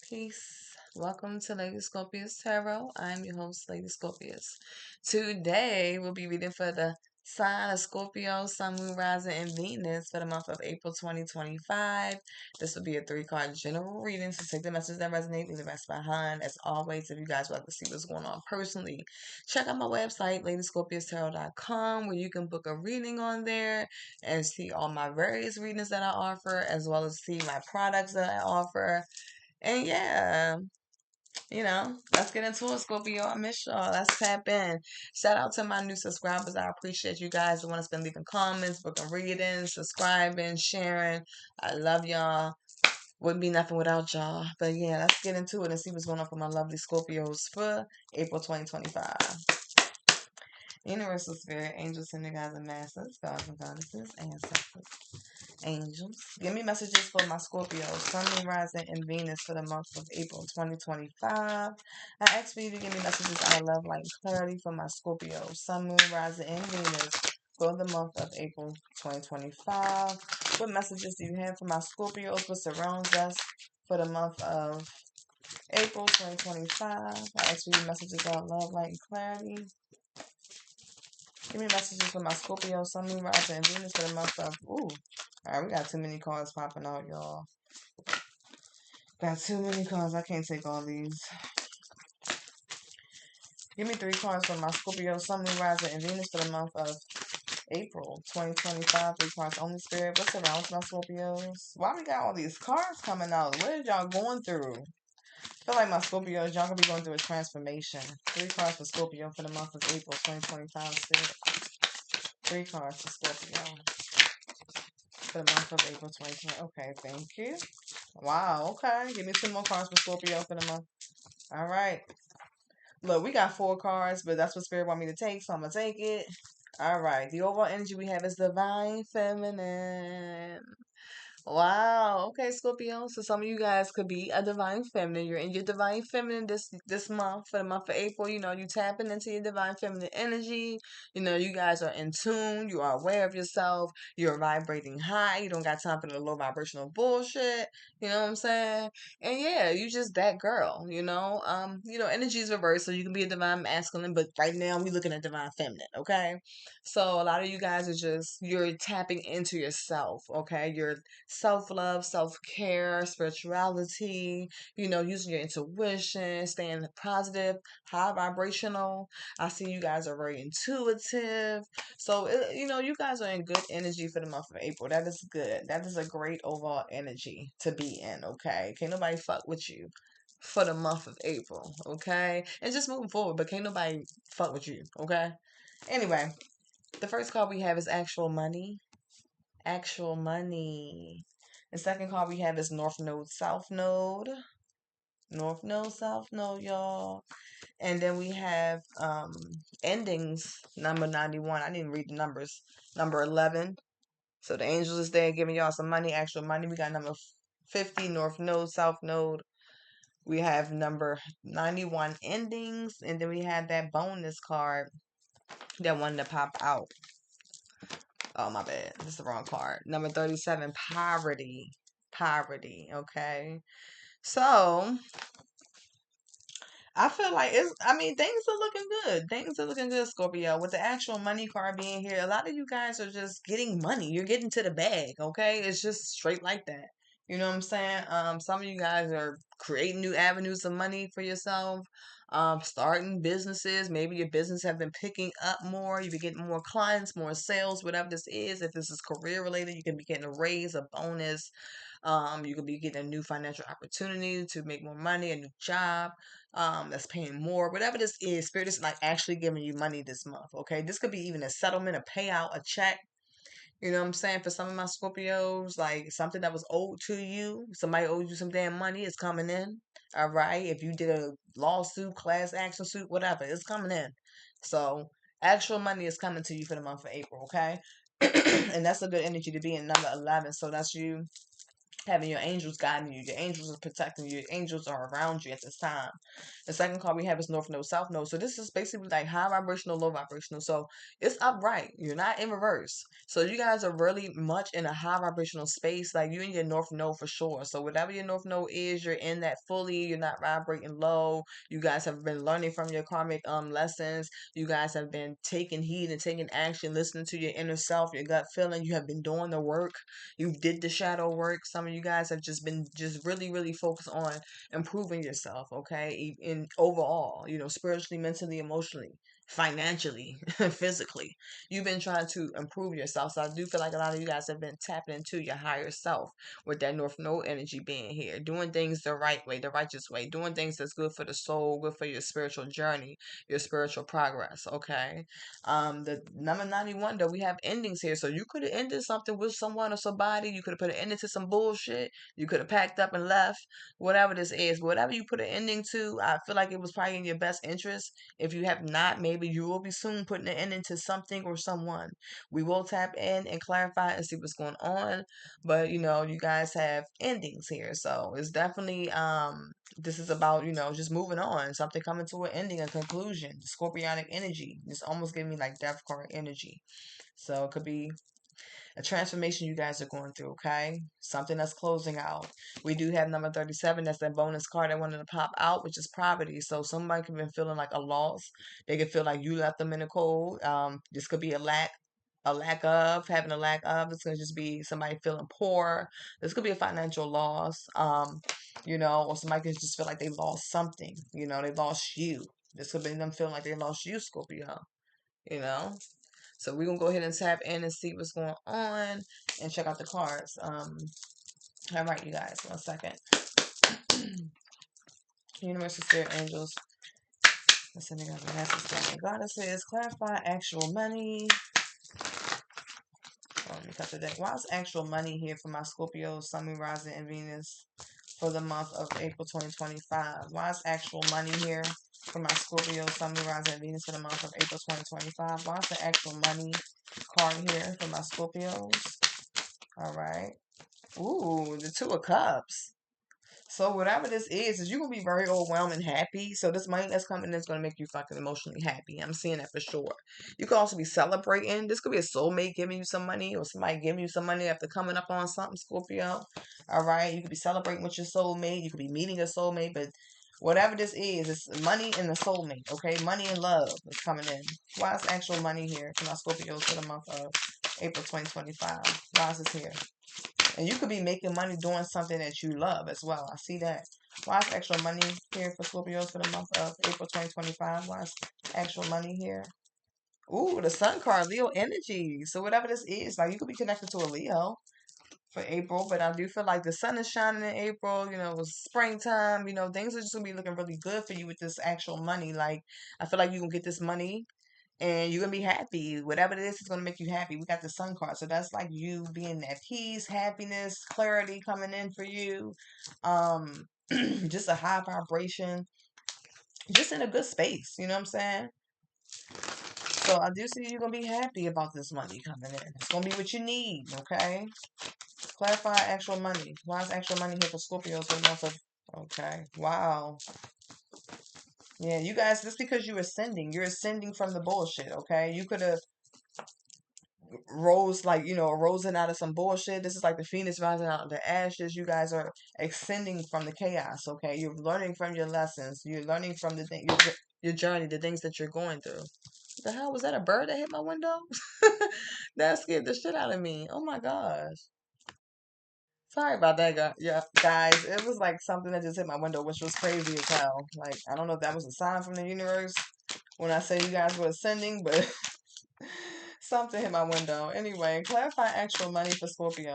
Peace. Welcome to Ladyscorpius Tarot. I'm your host, Ladyscorpius. Today we'll be reading for the sign of Scorpio, Sun, Moon, Rising, and Venus for the month of April 2025. This will be a three-card general reading, so take the message that resonates, leave the rest behind. As always, if you guys would like to see what's going on personally, check out my website, ladyscorpiustarot.com, where you can book a reading on there and see all my various readings that I offer, as well as see my products that I offer. And yeah, let's get into it, Scorpio. I miss y'all. Let's tap in. Shout out to my new subscribers. I appreciate you guys who want to spend leaving comments, booking readings, subscribing, sharing. I love y'all. Wouldn't be nothing without y'all. But yeah, let's get into it and see what's going on for my lovely Scorpios for April 2025. Universal Spirit, angels, and guys and masters, gods and goddesses, ancestors, angels. Give me messages for my Scorpio, Sun, Moon, Rising, and Venus for the month of April 2025. I ask for you to give me messages out of love, light, and clarity for my Scorpio, Sun, Moon, Rising, and Venus for the month of April 2025. What messages do you have for my Scorpios? What surrounds us for the month of April 2025? I ask for you messages out of love, light, and clarity. Give me messages for my Scorpio, Sun, Moon, Rising, and Venus for the month of... Ooh. Alright, we got too many cards popping out, y'all. Got too many cards. I can't take all these. Give me 3 cards for my Scorpio, Sun, Moon, Rising, and Venus for the month of April 2025. 3 cards only, Spirit. What's around my Scorpios? Why we got all these cards coming out? What are y'all going through? I feel like my Scorpios, y'all gonna be going through a transformation. 3 cards for Scorpio for the month of April 2025, Spirit. 3 cards for Scorpio for the month of April 2020. Okay, thank you. Wow, okay. Give me 2 more cards for Scorpio for the month. All right. Look, we got 4 cards, but that's what Spirit want me to take, so I'm going to take it. All right. The overall energy we have is Divine Feminine. Wow. Okay, Scorpio. So some of you guys could be a divine feminine. You're in your divine feminine this month for the month of April. You tapping into your divine feminine energy. You guys are in tune. You are aware of yourself. You're vibrating high. You don't got time for the low vibrational bullshit. You know what I'm saying? And yeah, you just that girl. Energy is reversed, so you can be a divine masculine, but right now we looking at divine feminine. Okay. So a lot of you guys are you're tapping into yourself. Okay. You're self-love, self-care, spirituality, using your intuition, staying positive, high vibrational. I see you guys are very intuitive. So, you guys are in good energy for the month of April. That is good. That is a great overall energy to be in, okay? Can't nobody fuck with you for the month of April, okay? And just moving forward, but can't nobody fuck with you, okay? Anyway, the first card we have is actual money. Actual money. The second card we have is North Node, South Node. North Node, South Node, y'all. And then we have endings, number 91. I didn't read the numbers. Number 11. So the angels is there giving y'all some money, actual money. We got number 50, North Node, South Node. We have number 91 endings. And then we have that bonus card that wanted to pop out. Oh, my bad. This is the wrong card. Number 37, poverty. Poverty, okay? So, I feel like things are looking good. Things are looking good, Scorpio. With the actual money card being here, a lot of you guys are just getting money. You're getting to the bag, okay? It's just straight like that. You know what I'm saying? Some of you guys are creating new avenues of money for yourself. Starting businesses. Maybe your business have been picking up more. You've been getting more clients, more sales, whatever this is. If this is career related, you can be getting a raise, a bonus. You could be getting a new financial opportunity to make more money, a new job that's paying more. Whatever this is, Spirit is like actually giving you money this month, okay? This could be even a settlement, a payout, a check. You know what I'm saying? For some of my Scorpios, like something that was owed to you, somebody owed you some damn money, it's coming in. All right. If you did a lawsuit, class action suit, whatever, it's coming in. So actual money is coming to you for the month of April, okay? And that's a good energy to be in number 11. So that's you having your angels guiding you. Your angels are protecting you. Your angels are around you at this time. The second card we have is North Node, South Node. So this is basically like high vibrational, low vibrational. So it's upright. You're not in reverse. So you guys are really much in a high vibrational space. Like you in your North Node for sure. So whatever your North Node is, you're in that fully. You're not vibrating low. You guys have been learning from your karmic lessons. You guys have been taking heed and taking action, listening to your inner self, your gut feeling. You have been doing the work. You did the shadow work. Some of you guys have just been really, really focused on improving yourself, okay? In overall, spiritually, mentally, emotionally, financially, physically. You've been trying to improve yourself. So I do feel like a lot of you guys have been tapping into your higher self with that North Node energy being here. Doing things the right way, the righteous way. Doing things that's good for the soul, good for your spiritual journey, your spiritual progress, okay? The number 91 though, we have endings here. So you could have ended something with someone or somebody. You could have put an ending to some bullshit. You could have packed up and left. Whatever this is, whatever you put an ending to, I feel like it was probably in your best interest. If you have not, maybe you will be soon putting an ending to something or someone. We will tap in and clarify and see what's going on. But you guys have endings here. So it's definitely this is about, just moving on. Something coming to an ending, a conclusion. Scorpionic energy. It's almost giving me like death card energy. So it could be a transformation you guys are going through, okay? Something that's closing out. We do have number 37. That's that bonus card I wanted to pop out, which is poverty. So somebody could be feeling like a loss. They could feel like you left them in the cold. This could be a lack of having a lack of. It's gonna just be somebody feeling poor. This could be a financial loss. Or somebody could just feel like they lost something. They lost you. This could be them feeling like they lost you, Scorpio. You know. So we're gonna go ahead and tap in and see what's going on and check out the cards. All right, you guys, 1 second. Universal Spirit Angels. Listen, they got the message. Goddesses, clarify actual money. Let me cut the deck. Why is actual money here for my Scorpio, Sun, Moon, Rising, and Venus for the month of April 2025? Why is actual money here for my Scorpio, Sun, Moon, Rising, and Venus for the month of April 2025? Why is the actual money card here for my Scorpios? All right. Ooh, the Two of Cups. So whatever this is you're gonna be very overwhelmed and happy. So this money that's coming in is gonna make you fucking emotionally happy. I'm seeing that for sure. You could also be celebrating. This could be a soulmate giving you some money, or somebody giving you some money after coming up on something, Scorpio. All right, you could be celebrating with your soulmate. You could be meeting a soulmate, but whatever this is, it's money and the soulmate. Okay, money and love is coming in. Why is actual money here for my Scorpios for the month of April 2025? Why is this here? And you could be making money doing something that you love as well. I see that. Why is extra money here for Scorpios for the month of April 2025? Why is actual money here? Ooh, the Sun card, Leo energy. So whatever this is, like you could be connected to a Leo for April, but I do feel like the sun is shining in April. It was springtime. Things are just gonna be looking really good for you with this actual money. Like I feel like you can get this money and you're gonna be happy. Whatever it is gonna make you happy. We got the Sun card, so that's like you being at peace, happiness, clarity coming in for you. Just a high vibration, just in a good space. You know what I'm saying? So I do see you're gonna be happy about this money coming in. It's gonna be what you need. Okay. Clarify actual money. Why is actual money here for Scorpios for the month of? Okay. Wow. Yeah, you guys. That's because you're ascending. You're ascending from the bullshit. Okay. You could have rose rising out of some bullshit. This is like the phoenix rising out of the ashes. You guys are ascending from the chaos. Okay, you're learning from your lessons. You're learning from the thing, your journey, the things that you're going through. What the hell was that? A bird that hit my window? That scared the shit out of me. Oh my gosh. Sorry about that, yeah, guys. It was like something that just hit my window, which was crazy as hell. Like I don't know if that was a sign from the universe when I say you guys were ascending, but something hit my window. Anyway, clarify actual money for Scorpio.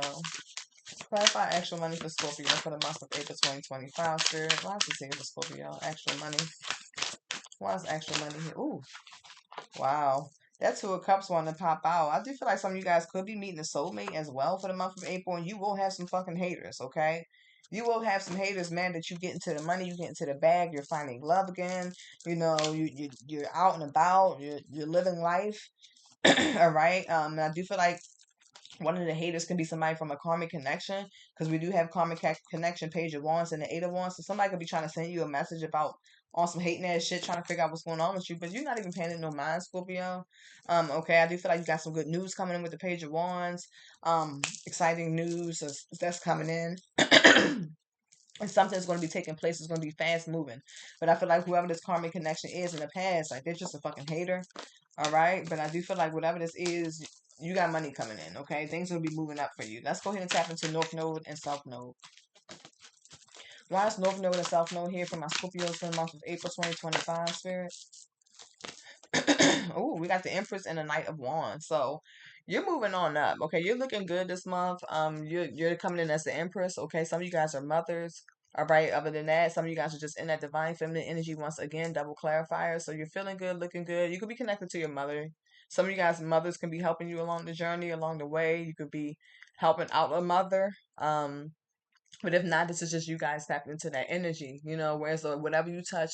Clarify actual money for Scorpio for the month of April 2025. Spirit, why is this here for Scorpio? Actual money. Why is actual money here? Ooh, wow. That Two of Cups wanting to pop out. I do feel like some of you guys could be meeting a soulmate as well for the month of April, and you will have some fucking haters, okay? You will have some haters, man, that you get into the money, you get into the bag, you're finding love again, you're out and about, you're living life. All right. And I do feel like One of the haters can be somebody from a karmic connection, because we do have karmic connection, page of wands and the 8 of wands. So somebody could be trying to send you a message about on some hating ass shit, trying to figure out what's going on with you, but you're not even paying it no mind, Scorpio. Okay, I do feel like you got some good news coming in with the page of wands. Exciting news that's coming in. And something's going to be taking place. It's going to be fast moving. But I feel like whoever this karmic connection is in the past, like, they're just a fucking hater. All right. But I do feel like whatever this is, you got money coming in. Okay. Things will be moving up for you. Let's go ahead and tap into North Node and South Node. Why is North Node and South Node here for my Scorpios for the month of April 2025, Spirit? Oh, we got the Empress and the Knight of Wands. So you're moving on up. Okay, you're looking good this month. You're coming in as the Empress. Okay, some of you guys are mothers. All right. Other than that, some of you guys are just in that divine feminine energy. Once again, double clarifier. So you're feeling good, looking good. You could be connected to your mother. Some of you guys, mothers, can be helping you along the journey, along the way. You could be helping out a mother. But if not, this is just you guys tapping into that energy, whereas whatever you touch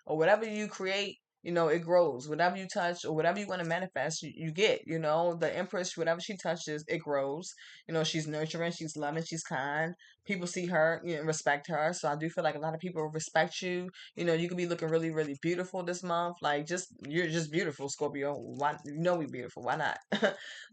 or whatever you create, it grows. Whatever you touch or whatever you want to manifest, you get, the Empress, whatever she touches, it grows. She's nurturing, she's loving, she's kind. People see her, respect her. So I do feel like a lot of people respect you. You could be looking really, really beautiful this month. Like, you're just beautiful, Scorpio. Why, we beautiful. Why not?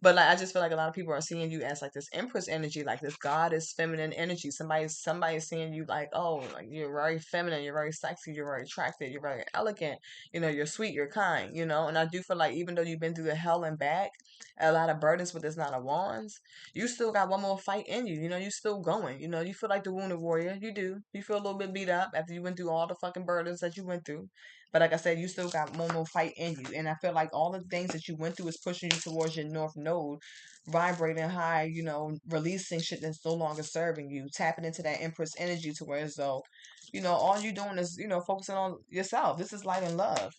But like, I just feel like a lot of people are seeing you as like this Empress energy, like this goddess feminine energy. Somebody's seeing you like, oh, like, you're very feminine, you're very sexy, you're very attractive, you're very elegant, you're sweet, you're kind, and I do feel like even though you've been through the hell and back, a lot of burdens with this Nine of Wands, you still got one more fight in you. You still going. You feel like the wounded warrior. You do. You feel a little bit beat up after you went through all the fucking burdens that you went through. But like I said, you still got one more fight in you. And I feel like all the things that you went through is pushing you towards your North Node, vibrating high, releasing shit that's no longer serving you, tapping into that Empress energy to where as though, all you doing is, focusing on yourself. This is light and love,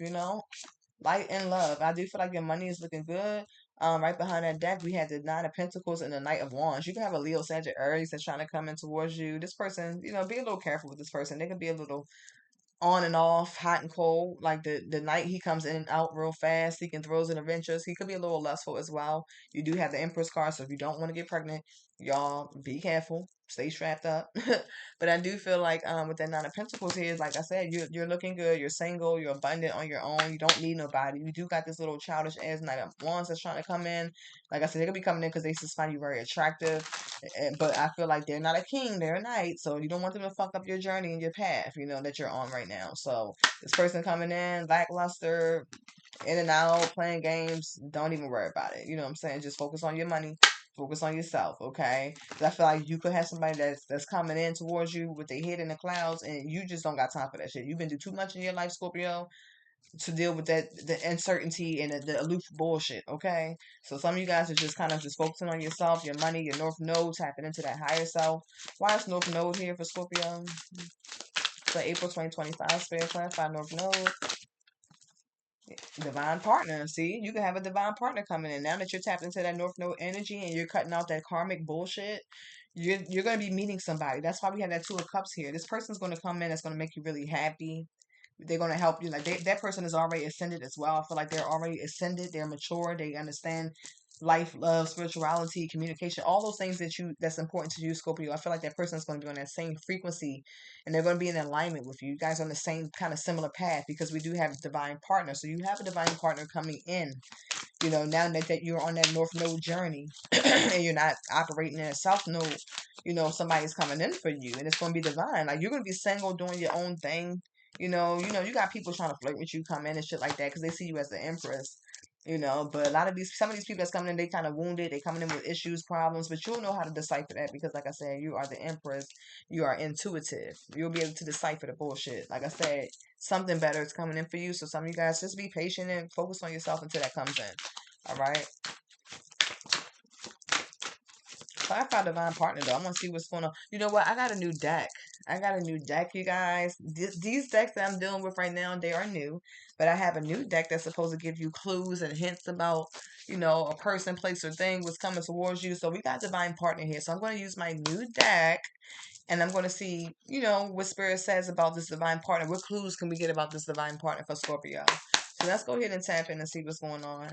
light and love. I do feel like your money is looking good. Right behind that deck, we had the Nine of Pentacles and the Knight of Wands. You can have a Leo, Sagittarius that's trying to come in towards you. This person, be a little careful with this person. They can be a little on and off, hot and cold. Like the night he comes in and out real fast, seeking thrills and adventures. He could be a little lustful as well. You do have the Empress card, so if you don't want to get pregnant, y'all be careful. Stay strapped up. But I do feel like with that Nine of Pentacles here, like I said, you're looking good, you're single, you're abundant on your own, you don't need nobody. You do got this little childish ass Knight of Wands that's trying to come in. Like I said, they could be coming in because they just find you very attractive. But I feel like they're not a king, they're a knight, so you don't want them to fuck up your journey and your path, that you're on right now. So this person coming in, lackluster, in and out, playing games, don't even worry about it. You know what I'm saying? Just focus on your money, focus on yourself, okay? Because I feel like you could have somebody that's coming in towards you with their head in the clouds, and you just don't got time for that shit. You've been through too much in your life, Scorpio, to deal with the uncertainty and the aloof bullshit, okay? So some of you guys are just kind of just focusing on yourself, your money, your North Node, tapping into that higher self. Why is North Node here for Scorpio? For April 2025, Spirit clarify North Node. Divine partner. See, you can have a divine partner coming in. Now that you're tapped into that North Node energy and you're cutting out that karmic bullshit, you're going to be meeting somebody. That's why we have that Two of Cups here. This person's going to come in that's going to make you really happy. They're going to help you. Like, that person is already ascended as well. I feel like they're already ascended. They're mature. They understand life, love, spirituality, communication, all those things that's important to you, Scorpio. I feel like that person is going to be on that same frequency, and they're going to be in alignment with you. You guys are on the same kind of similar path, because we do have a divine partner. So you have a divine partner coming in. Now that you're on that North Node journey and you're not operating in a South Node, somebody's coming in for you, and it's going to be divine. Like, you're going to be single, doing your own thing. You got people trying to flirt with you, come in and shit like that, because they see you as the Empress. But some of these people that's coming in, they kind of wounded. They coming in with issues, problems, but you'll know how to decipher that, because, like I said, you are the Empress. You are intuitive. You'll be able to decipher the bullshit. Like I said, something better is coming in for you. So some of you guys, just be patient and focus on yourself until that comes in. All right. Clarify divine partner though. I want to see what's going on. You know what? I got a new deck. You guys. These decks that I'm dealing with right now, they are new. But I have a new deck that's supposed to give you clues and hints about, a person, place, or thing was coming towards you. So we got divine partner here. So I'm going to use my new deck, and I'm going to see, what Spirit says about this divine partner. What clues can we get about this divine partner for Scorpio? So let's go ahead and tap in and see what's going on.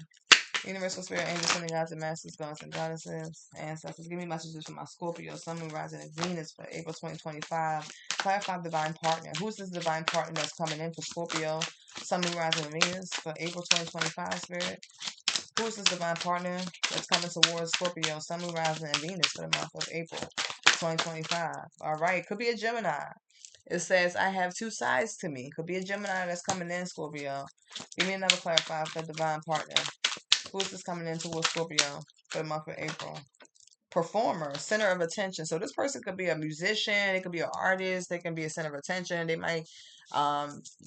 Universal Spirit, Angels, Sending Gods and Masters, Gods and Goddesses, Ancestors. Give me messages for my Scorpio, Sun, Moon, Rising, and Venus for April 2025. Clarify divine partner. Who's this divine partner that's coming in for Scorpio, Sun, Moon, Rising, and Venus for April 2025, Spirit? Who's this divine partner that's coming towards Scorpio, Sun, Moon, Rising, and Venus for the month of April 2025? All right. Could be a Gemini. It says, I have two sides to me. Could be a Gemini that's coming in, Scorpio. Give me another clarifier for divine partner. Who is this coming in towards Scorpio for the month of April? Performer, center of attention. So this person could be a musician. It could be an artist. They can be a center of attention. They might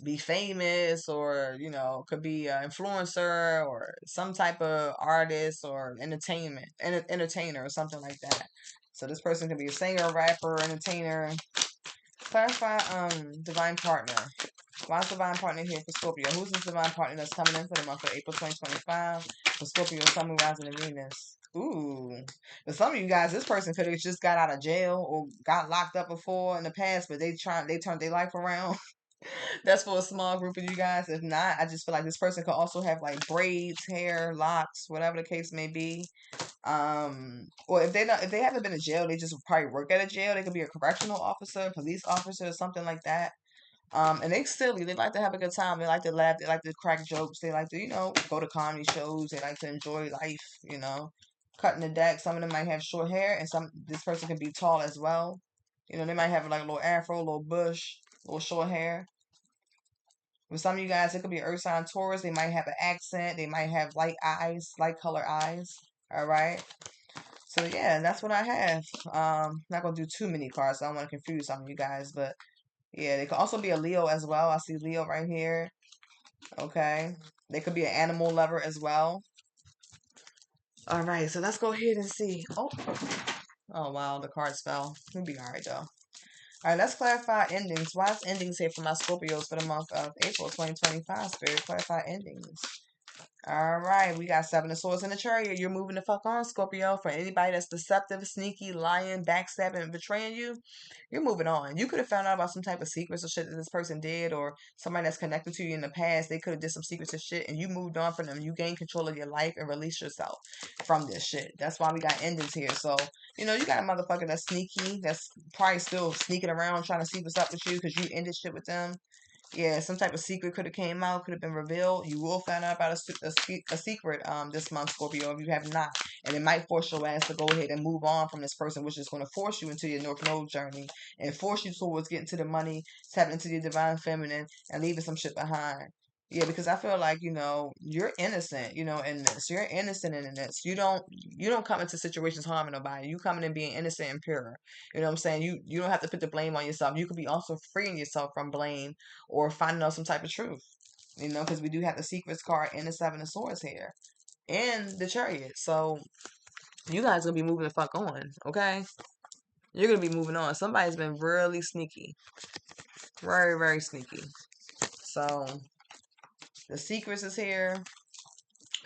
be famous, or, you know, could be an influencer or some type of artist or entertainer or something like that. So this person could be a singer, rapper, entertainer. Clarify divine partner. Why is divine partner here for Scorpio? Who's this divine partner that's coming in for the month of April 2025 for Scorpio, Sun, Moon, Rising, and Venus? Ooh. For some of you guys, this person could have just got out of jail or got locked up before in the past, but they turned their life around. That's for a small group of you guys. If not, I just feel like this person could also have like braids, hair, locks, whatever the case may be. Or if they haven't been in jail, they just probably work at a jail. They could be a correctional officer, police officer, or something like that. And they silly. They like to have a good time. They like to laugh. They like to crack jokes. They like to, you know, go to comedy shows. They like to enjoy life, you know, cutting the deck. Some of them might have short hair, and this person can be tall as well. You know, they might have like a little afro, a little bush, a little short hair. For some of you guys, it could be Earth sign Taurus. They might have an accent. They might have light eyes, light color eyes. All right. So yeah, that's what I have. Not gonna do too many cards. So I don't want to confuse some of you guys, but yeah, they could also be a Leo as well. I see Leo right here. Okay. They could be an animal lover as well. All right, so let's go ahead and see. Oh wow, the cards fell. We'll be all right though. All right, let's clarify endings. Why is endings here for my Scorpios for the month of April 2025? Spirit, clarify endings. All right, we got Seven of Swords in the Chariot. You're moving the fuck on, Scorpio. For anybody that's deceptive, sneaky, lying, backstabbing, and betraying you, you're moving on. You could have found out about some type of secrets or shit that this person did, or somebody that's connected to you in the past. They could have did some secrets of shit, and you moved on from them. You gained control of your life and released yourself from this shit. That's why we got endings here. So, you know, you got a motherfucker that's sneaky, that's probably still sneaking around trying to see what's up with you because you ended shit with them. Yeah, some type of secret could have came out, could have been revealed. You will find out about a secret this month, Scorpio, if you have not. And it might force your ass to go ahead and move on from this person, which is going to force you into your North Node journey and force you towards getting to the money, tapping into your divine feminine, and leaving some shit behind. Yeah, because I feel like, you know, you're innocent, you know, in this. You're innocent in this. You don't come into situations harming nobody. You coming in being innocent and pure. You know what I'm saying? You don't have to put the blame on yourself. You could be also freeing yourself from blame or finding out some type of truth. You know, because we do have the secrets card and the Seven of Swords here and the Chariot. So you guys gonna be moving the fuck on, okay? You're gonna be moving on. Somebody's been really sneaky, very very sneaky. So the secrets is here.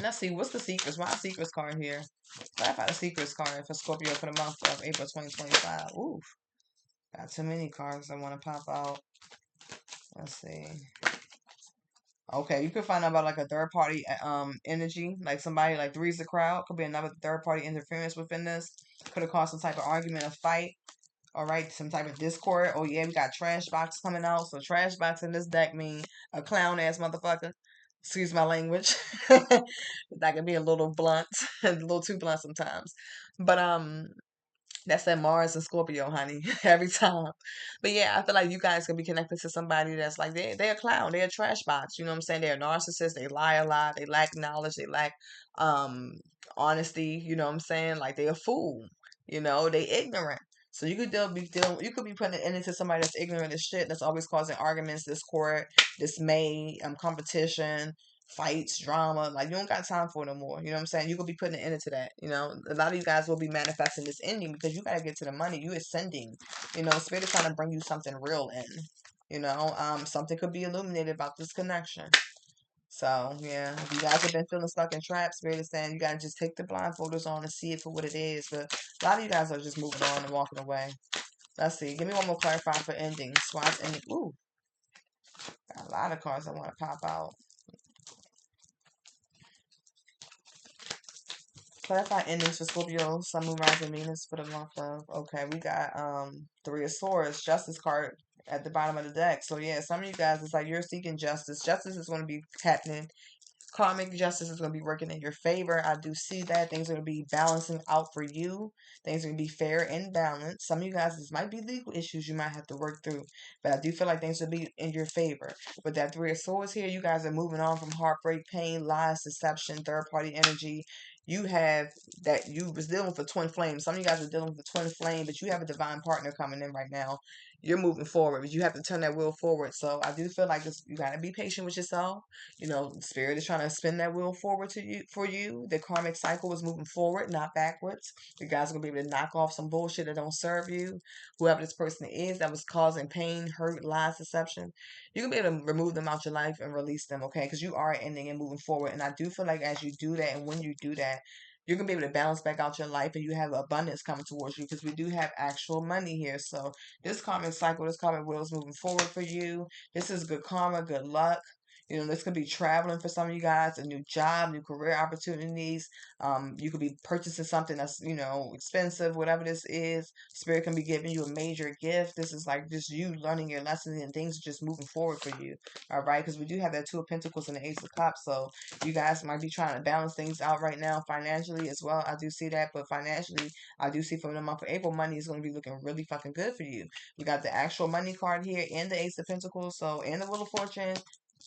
Let's see, what's the secrets? Why secrets card here? I found a secrets card for Scorpio for the month of April 2025. Oof, got too many cards I want to pop out. Let's see. Okay, you could find out about like a third party energy, like somebody like three's the crowd. Could be another third party interference within this. Could have caused some type of argument, a fight. All right, some type of discord. Oh yeah, we got trash box coming out. So trash box in this deck mean a clown ass motherfucker. Excuse my language. That can be a little blunt, a little too blunt sometimes. But that's that Mars and Scorpio, honey, every time. But yeah, I feel like you guys can be connected to somebody that's like they're a clown, they're a trash box. You know what I'm saying? They're a narcissist. They lie a lot. They lack knowledge. They lack um honesty. You know what I'm saying? Like they a fool. You know, they ignorant. So you could you could be putting it into somebody that's ignorant as shit. That's always causing arguments, discord, dismay, competition, fights, drama. Like you don't got time for it no more. You know what I'm saying? You could be putting an end to that. You know, a lot of you guys will be manifesting this ending because you gotta get to the money. You ascending. You know, spirit is trying to bring you something real in. You know, something could be illuminated about this connection. So yeah, if you guys have been feeling stuck in traps, spirit is saying you gotta just take the blindfolders on and see it for what it is. But a lot of you guys are just moving on and walking away. Let's see. Give me one more clarifying for endings. Swatch ending. Ooh, got a lot of cards I want to pop out. Clarify endings for Scorpio, Sun, Moon, Rising, Venus for the month of. Okay, we got Three of Swords, Justice card at the bottom of the deck. So yeah, some of you guys, it's like you're seeking justice. Justice is going to be happening. Karmic justice is going to be working in your favor. I do see that things are going to be balancing out for you. Things are going to be fair and balanced. Some of you guys, this might be legal issues you might have to work through, but I do feel like things will be in your favor. With that Three of Swords here, you guys are moving on from heartbreak, pain, lies, deception, third party energy. You have that you was dealing with a twin flame. Some of you guys are dealing with a twin flame, but you have a divine partner coming in right now. You're moving forward, but you have to turn that wheel forward. So I do feel like this, you got to be patient with yourself. You know, spirit is trying to spin that wheel forward to you for you. The karmic cycle is moving forward, not backwards. You guys are gonna be able to knock off some bullshit that don't serve you. Whoever this person is that was causing pain, hurt, lies, deception, you can be able to remove them out your life and release them, okay? Because you are ending and moving forward. And I do feel like as you do that and when you do that, you're gonna be able to balance back out your life and you have abundance coming towards you because we do have actual money here. So this karmic cycle, this karmic wheel is moving forward for you. This is good karma, good luck. You know, this could be traveling for some of you guys, a new job, new career opportunities. You could be purchasing something that's, you know, expensive, whatever this is. Spirit can be giving you a major gift. This is like just you learning your lessons and things just moving forward for you. All right. Because we do have that Two of Pentacles and the Ace of Cups. So you guys might be trying to balance things out right now financially as well. I do see that. But financially, I do see from the month of April, money is going to be looking really fucking good for you. We got the actual money card here and the Ace of Pentacles. So, and the Wheel of Fortune.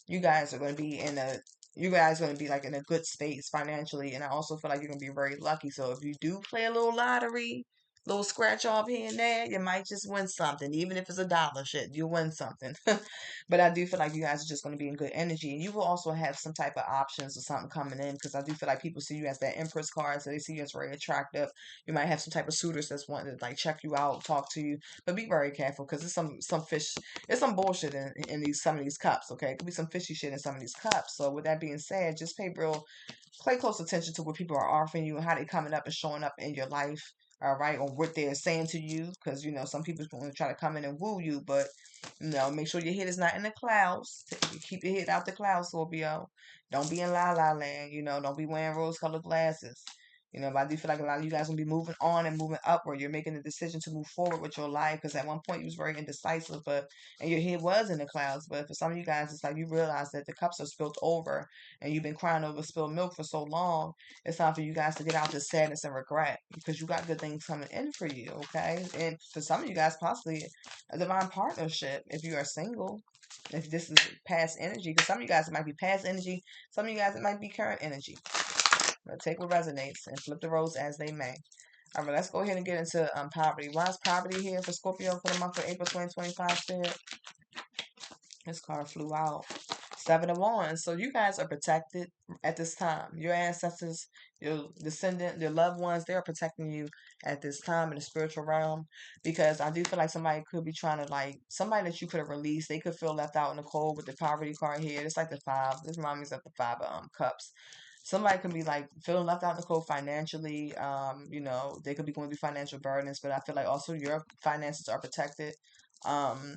You guys are going to be in a you guys are going to be like in a good space financially, and I also feel like you're going to be very lucky. So if you do play a little lottery, little scratch off here and there, you might just win something. Even if it's $1, shit, you win something. But I do feel like you guys are just going to be in good energy, and you will also have some type of options or something coming in, because I do feel like people see you as that Empress card, so they see you as very attractive. You might have some type of suitors that's wanting to like check you out, talk to you, but be very careful because there's some fish, there's some bullshit in these some of these cups. Okay, it could be some fishy shit in some of these cups. So with that being said, just pay close attention to what people are offering you and how they coming up and showing up in your life. All right, or what they're saying to you, because you know some people's going to try to come in and woo you, but you know, make sure your head is not in the clouds. Keep your head out the clouds, Scorpio. Don't be in la la land. You know, don't be wearing rose-colored glasses. You know, but I do feel like a lot of you guys will be moving on and moving upward. You're making the decision to move forward with your life, because at one point you was very indecisive, and your head was in the clouds. But for some of you guys, it's like you realize that the cups are spilled over, and you've been crying over spilled milk for so long. It's time for you guys to get out this sadness and regret, because you got good things coming in for you, okay? And for some of you guys, possibly a divine partnership if you are single. If this is past energy, because some of you guys it might be past energy, some of you guys it might be current energy. But take what resonates and flip the roles as they may. All right, let's go ahead and get into poverty. Why is poverty here for Scorpio for the month of April 2025? Spirit. This card flew out. Seven of Wands. So you guys are protected at this time. Your ancestors, your descendant, your loved ones, they are protecting you at this time in the spiritual realm. Because I do feel like somebody could be trying to like somebody that you could have released. They could feel left out in the cold with the poverty card here. It's like the five. This reminds me of the five of cups. Somebody could be like feeling left out in the cold financially. You know, they could be going through financial burdens, but I feel like also your finances are protected. Um,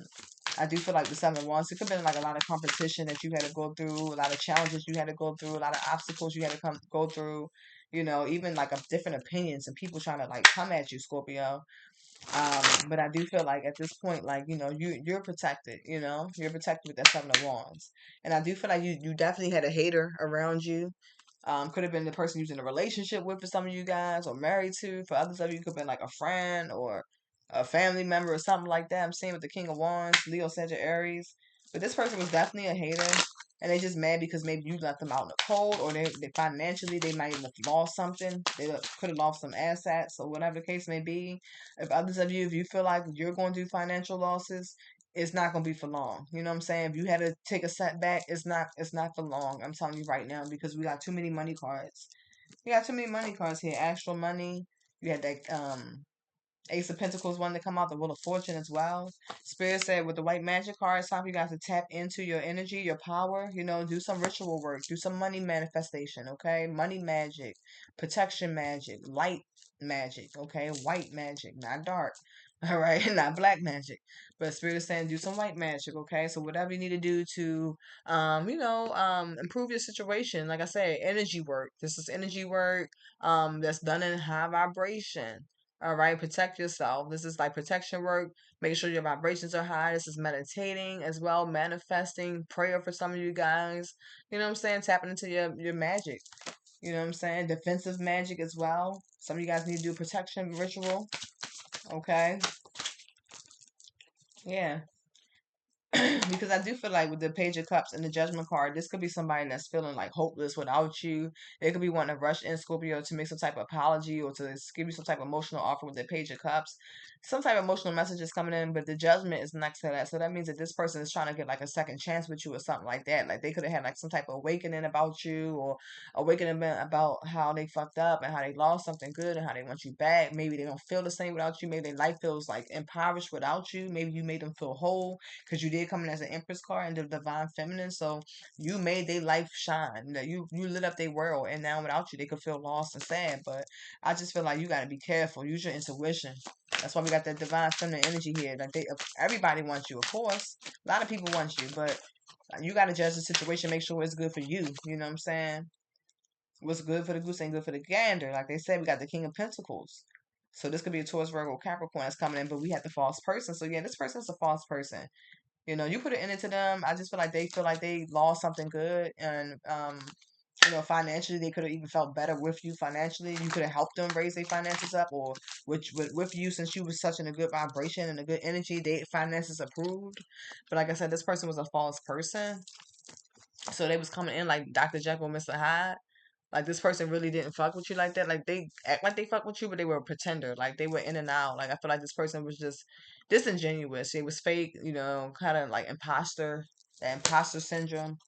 I do feel like the Seven of Wands, it could have been like a lot of competition that you had to go through, a lot of challenges you had to go through, a lot of obstacles you had to go through, you know, even like different opinions and people trying to like come at you, Scorpio. But I do feel like at this point, like, you know, you're protected, you know, you're protected with that Seven of Wands. And I do feel like you definitely had a hater around you. Could have been the person you're in a relationship with for some of you guys, or married to. For others of you, could have been like a friend or a family member or something like that. I'm seeing with the King of Wands, Leo, Sagittarius, Aries. But this person was definitely a hater, and they just mad because maybe you left them out in the cold, or they financially they might have lost something. They could have lost some assets, or whatever the case may be. If others of you, if you feel like you're going through financial losses, it's not gonna be for long. You know what I'm saying? If you had to take a setback, it's not for long. I'm telling you right now, because we got too many money cards. We got too many money cards here. Actual money. You had that Ace of Pentacles one to come out, the Wheel of Fortune as well. Spirit said with the white magic card, it's time for you guys to tap into your energy, your power, you know, do some ritual work, do some money manifestation, okay? Money magic, protection magic, light magic, okay? White magic, not dark. All right, not black magic, but Spirit is saying do some white magic. Okay, so whatever you need to do to, improve your situation. Like I said, energy work. This is energy work. That's done in high vibration. All right, protect yourself. This is like protection work. Make sure your vibrations are high. This is meditating as well, manifesting, prayer for some of you guys. You know what I'm saying? Tapping into your magic. You know what I'm saying? Defensive magic as well. Some of you guys need to do a protection ritual. Okay. Yeah. Because I do feel like with the Page of Cups and the Judgment card, this could be somebody that's feeling like hopeless without you. They could be wanting to rush in Scorpio to make some type of apology or to give you some type of emotional offer with the Page of Cups. Some type of emotional message is coming in, but the Judgment is next to that. So that means that this person is trying to get like a second chance with you or something like that. Like they could have had like some type of awakening about you or awakening about how they fucked up and how they lost something good and how they want you back. Maybe they don't feel the same without you. Maybe their life feels like impoverished without you. Maybe you made them feel whole because you did come in as an Empress card and the Divine Feminine, so you made their life shine. You lit up their world, and now without you, they could feel lost and sad. But I just feel like you got to be careful. Use your intuition. That's why we got that Divine Feminine energy here. Like everybody wants you, of course. A lot of people want you, but you got to judge the situation. Make sure it's good for you. You know what I'm saying? What's good for the goose ain't good for the gander. Like they said, we got the King of Pentacles. So this could be a Taurus, Virgo, Capricorn that's coming in, but we have the false person. So yeah, this person's a false person. You know, you put it into them. I just feel like they lost something good, and financially they could have even felt better with you financially. You could have helped them raise their finances up, or with you since you was such in a good vibration and a good energy, they finances approved. But like I said, this person was a false person, so they was coming in like Dr. Jekyll, Mr. Hyde. Like this person really didn't fuck with you like that. Like they act like they fuck with you, but they were a pretender. Like they were in and out. Like I feel like this person was just disingenuous. It was fake, kind of like imposter, that imposter syndrome.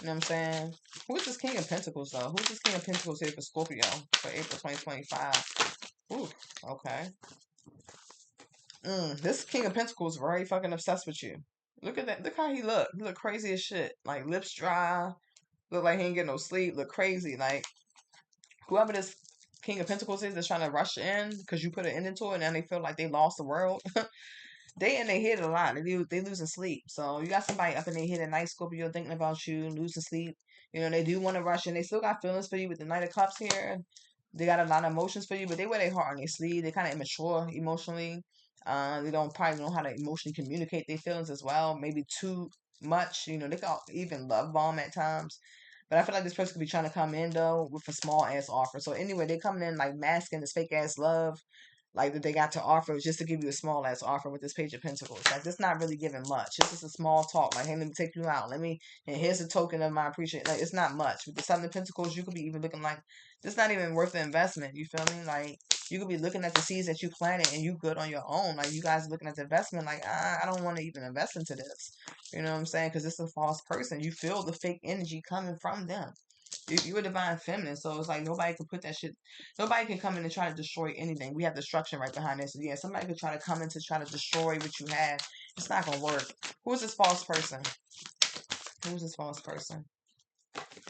You know what I'm saying? Who's this King of Pentacles though? Who's this King of Pentacles here for Scorpio for April 2025? Ooh, okay. This King of Pentacles is very fucking obsessed with you. Look at that. Look how he look. He look crazy as shit. Like lips dry. Look like he ain't getting no sleep. Look crazy. Like whoever this King of Pentacles is that's trying to rush in because you put an end into it and then they feel like they lost the world. They in their head a lot. They losing sleep. So you got somebody up in their head at night, Scorpio, thinking about you, losing sleep. You know, they do want to rush in. They still got feelings for you with the Knight of Cups here. They got a lot of emotions for you, but they wear their heart on their sleeve. They kind of immature emotionally. They don't probably know how to emotionally communicate their feelings as well. Maybe too much. You know, they can even love bomb at times. But I feel like this person could be trying to come in though with a small ass offer. So anyway, they coming in like masking this fake ass love like that they got to offer just to give you a small ass offer with this Page of Pentacles. Like this not really giving much. It's just a small talk. Like, hey, let me take you out. And here's a token of my appreciation. Like it's not much. With the Seven of Pentacles, you could be even looking like this not even worth the investment. You feel me? Like you could be looking at the seeds that you planted and you good on your own. Like you guys looking at the investment like, I don't want to even invest into this. You know what I'm saying? Because it's a false person. You feel the fake energy coming from them. You a divine feminine, so it's like nobody can put that shit. Nobody can come in and try to destroy anything. We have destruction right behind this. So yeah, somebody could try to come in to try to destroy what you have. It's not gonna work. Who is this false person? Who's this false person?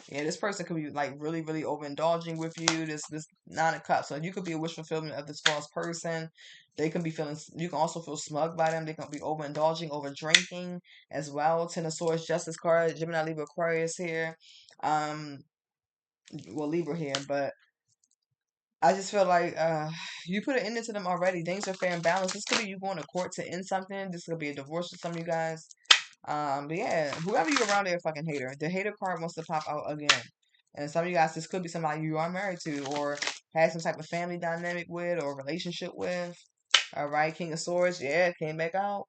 Yeah, this person could be like really, really overindulging with you. This Nine of Cups. So you could be a wish fulfillment of this false person. They can be feeling. You can also feel smug by them. They can be overindulging, over drinking as well. Ten of Swords, Justice card, Gemini, Libra, Aquarius here. Um, well, Libra here, but I just feel like you put an end to them already. Things are fair and balanced. This could be you going to court to end something. This could be a divorce for some of you guys. But yeah, whoever you around there, fucking hater. The hater card wants to pop out again. And some of you guys, this could be somebody you are married to or had some type of family dynamic with or relationship with. All right, King of Swords, yeah, came back out.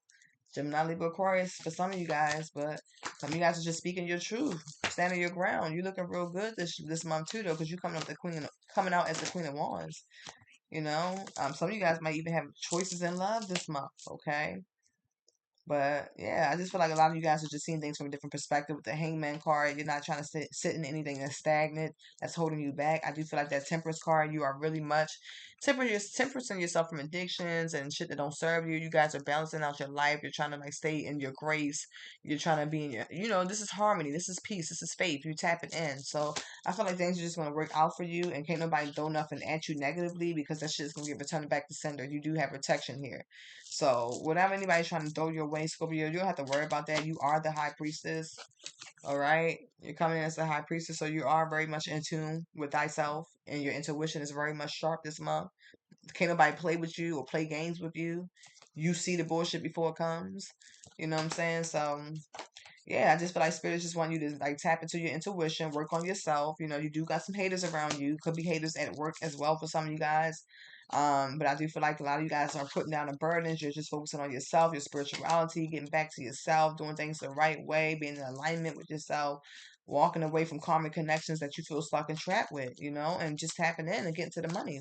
Gemini, Libra, Aquarius for some of you guys, but some of you guys are just speaking your truth, standing your ground. You looking real good this month too, though, because you coming out as the Queen of Wands. You know, some of you guys might even have choices in love this month. Okay, but yeah, I just feel like a lot of you guys are just seeing things from a different perspective with the Hangman card. You're not trying to sit in anything that's stagnant, that's holding you back. I do feel like that Temperance card, you are really much tempering yourself from addictions and shit that don't serve you. You guys are balancing out your life. You're trying to like stay in your grace. You're trying to be in this is harmony. This is peace. This is faith. You tap it in. So I feel like things are just going to work out for you and can't nobody throw nothing at you negatively because that shit is going to get returned back to sender. You do have protection here. So whatever anybody's trying to throw your way, Scorpio, you don't have to worry about that. You are the high priestess. All right. You're coming in as the high priestess, so you are very much in tune with thyself, and your intuition is very much sharp this month. Can't nobody play with you or play games with you. You see the bullshit before it comes. You know what I'm saying? So yeah, I just feel like spirits just want you to like tap into your intuition, work on yourself. You know, you do got some haters around you. Could be haters at work as well for some of you guys. But I do feel like a lot of you guys are putting down the burdens. You're just focusing on yourself, your spirituality, getting back to yourself, doing things the right way, being in alignment with yourself, walking away from karmic connections that you feel stuck and trapped with, you know, and just tapping in and getting to the money.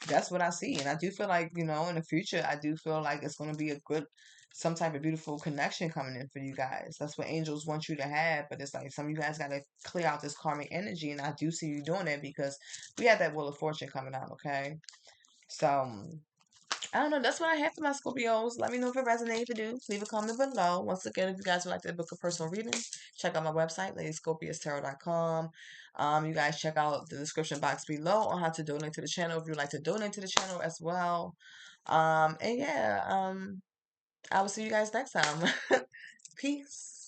That's what I see. And I do feel like, you know, in the future, I do feel like it's going to be a good, some type of beautiful connection coming in for you guys. That's what angels want you to have. But it's like some of you guys got to clear out this karmic energy. And I do see you doing it because we have that Wheel of Fortune coming out, okay? So, I don't know. That's what I have for my Scorpios. Let me know if it resonates. If it do, leave a comment below. Once again, if you guys would like to book a personal reading, check out my website, ladyscorpiustarot.com. You guys check out the description box below on how to donate to the channel if you'd like to donate to the channel as well. And yeah, I will see you guys next time. Peace.